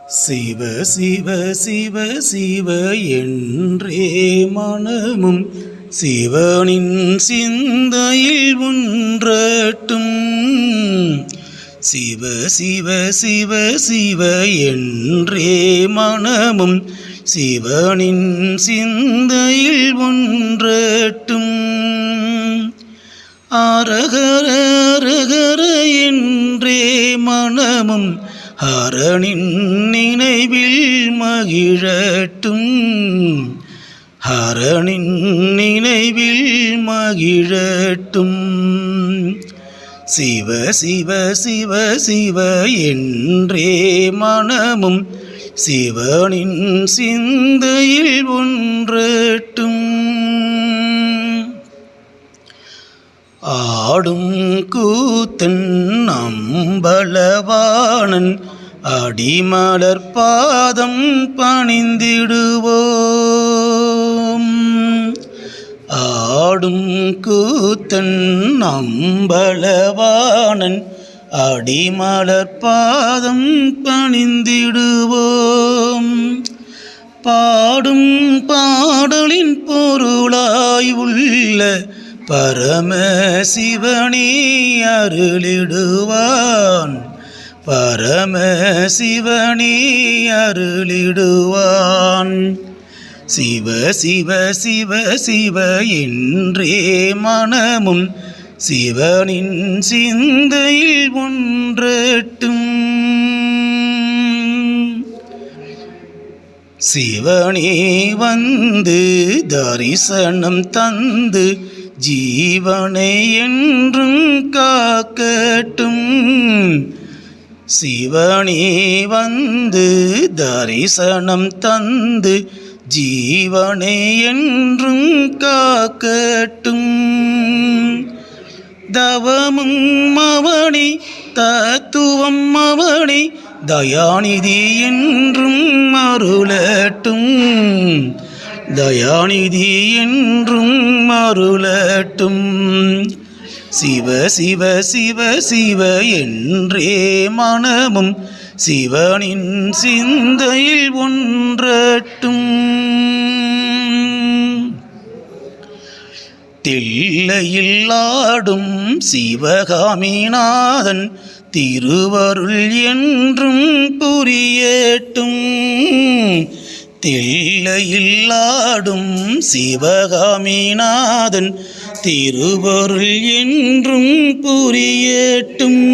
சிவ சிவ சிவ சிவ என்றே மனமும் சிவனின் சிந்தையில் ஒன்றட்டும். சிவ சிவ சிவ சிவ என்றே மனமும் சிவனின் சிந்தையில் ஒன்றட்டும். அரகர அரகர என்றே மனமும் ஹரனின் நினைவில் மகிழட்டும். ஹரனின் நினைவில் மகிழட்டும். சிவ சிவ சிவ சிவ என்றே மனமும் சிவனின் சிந்தையில் ஒன்றட்டும். ஆடும் கூத்தன் அம்பலவாணன் அடிமலர் பாதம் பணிந்திடுவோம். ஆடும் கூத்தன் அம்பலவாணன் அடிமலர் பாதம் பணிந்திடுவோம். பாடும் பாடலின் பொருளாய் உள்ள பரமசிவனே அருளிடுவான். பரமசிவனே அருளிடுவான். சிவ சிவ சிவ சிவ என்றே மனமும் சிவனின் சிந்தையில் ஒன்றட்டும். சிவனே வந்து தரிசனம் தந்து ஜீவனை என்றும் காக்கட்டும். சிவனே வந்து தரிசனம் தந்து ஜீவனை என்றும் காக்கட்டும். தவமும் அவனே தத்துவம் அவனே தயாநிதி என்றும் அருளட்டும். தயாநிதி என்றும் அருளட்டும். சிவ சிவ சிவ சிவ என்றே மனமும் சிவனின் சிந்தையில் ஒன்றட்டும். தில்லையில் ஆடும் சிவகாமிநாதன் திருவருள் என்றும் புரியட்டும். தில்லையில் ஆடும் சிவகாமிநாதன் திருவருள் என்றும் புரியட்டும்.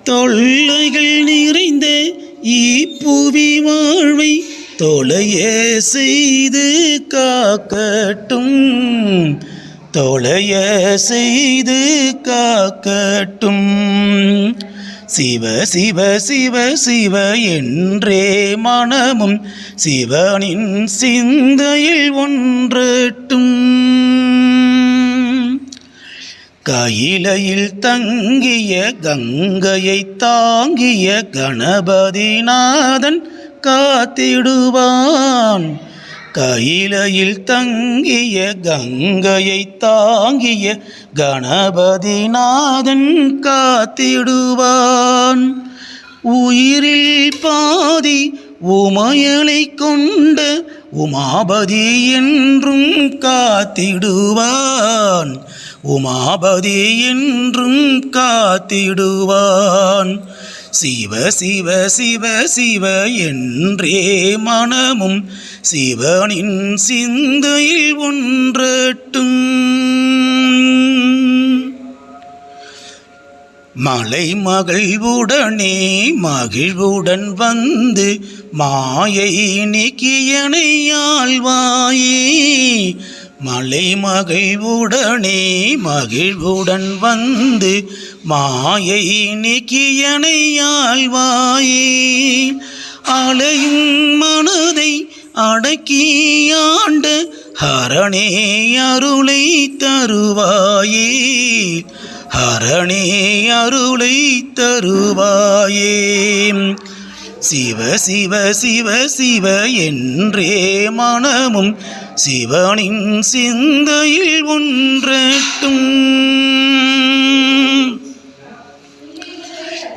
தொல்லைகள் நிறைந்த இப்புவி வாழ்வை தொலைய செய்து காக்கட்டும். தொலைய செய்து காக்கட்டும். சிவ சிவ சிவ சிவ என்றே மனமும் சிவனின் சிந்தையில் ஒன்றட்டும். கையிலையில் தங்கிய கங்கையை தாங்கிய கணபதிநாதன் காத்திடுவான். கையிலையில் தங்கிய கங்கையை தாங்கிய கணபதிநாதன் காத்திடுவான். உயிரில் பாதி உமையலை கொண்ட உமாபதி என்றும் காத்திடுவான். உமாபதி என்றும் காத்திடுவான். சிவ சிவ சிவ சிவ என்றே மனமும் சிவனின் சிந்தையில் ஒன்றட்டும். மலை மகிழ்வுடனே மகிழ்வுடன் வந்து மாயை நீக்கியனை ஆழ்வாயே. மலை மகிழ்வுடனே மகிழ்வுடன் வந்து மாயை நீக்கியனை ஆழ்வாயே. அலையும் மனதை அடக்கியாண்ட ஹரணே அருளை தருவாயே. ஹரணே அருளை தருவாயே. சிவ சிவ சிவ சிவ என்றே மனமும் சிவனின் சிந்தையில் ஒன்றட்டும்.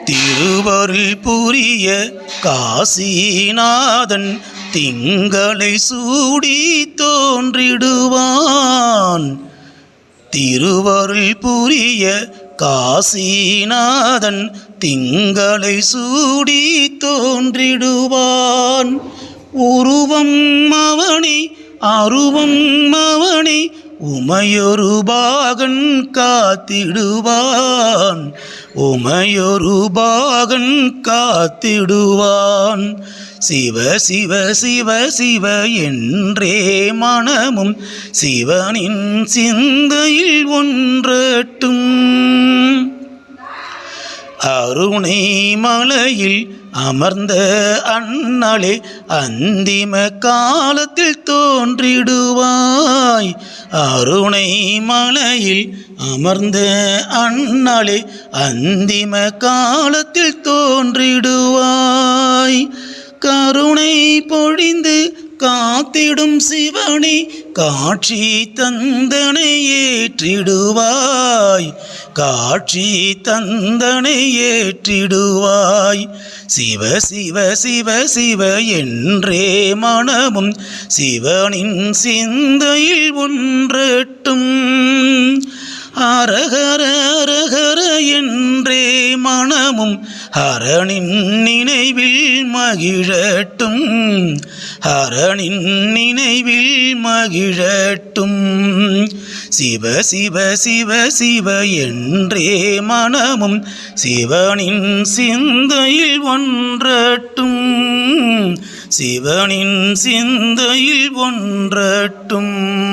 திருவருள் புரிய காசிநாதன் திங்களை சூடி தோன்றிடுவான். திருவருள் புரிய காசிநாதன் திங்களை சூடி தோன்றிடுவான். உருவம் அவனே அருவம் அவனே உமையொரு பாகன் காத்திடுவான். உமையொரு பாகன் காத்திடுவான். சிவ சிவ சிவ சிவ என்றே மனமும் சிவனின் சிந்தையில் ஒன்றட்டும். அருணை மலையில் அமர்ந்த அண்ணலே அந்திம காலத்தில் தோன்றிடுவாய். அருணை மலையில் அமர்ந்த அண்ணலே அந்திம காலத்தில் தோன்றிடுவாய். கருணை பொழிந்து காத்திடும் சிவனே காட்சி தந்தனை ஏற்றிடுவாய். காட்சி தந்தனை ஏற்றிடுவாய். சிவ சிவ சிவ சிவ என்றே மனமும் சிவனின் சிந்தையில் ஒன்றட்டும். அரஹர அரஹர என்றே மனமும் ஹரனின் நினைவில் மகிழட்டும். ஹரனின் நினைவில் மகிழட்டும். சிவ சிவ சிவ சிவ என்றே மனமும் சிவனின் சிந்தையில் ஒன்றட்டும். சிவனின் சிந்தையில் ஒன்றட்டும்.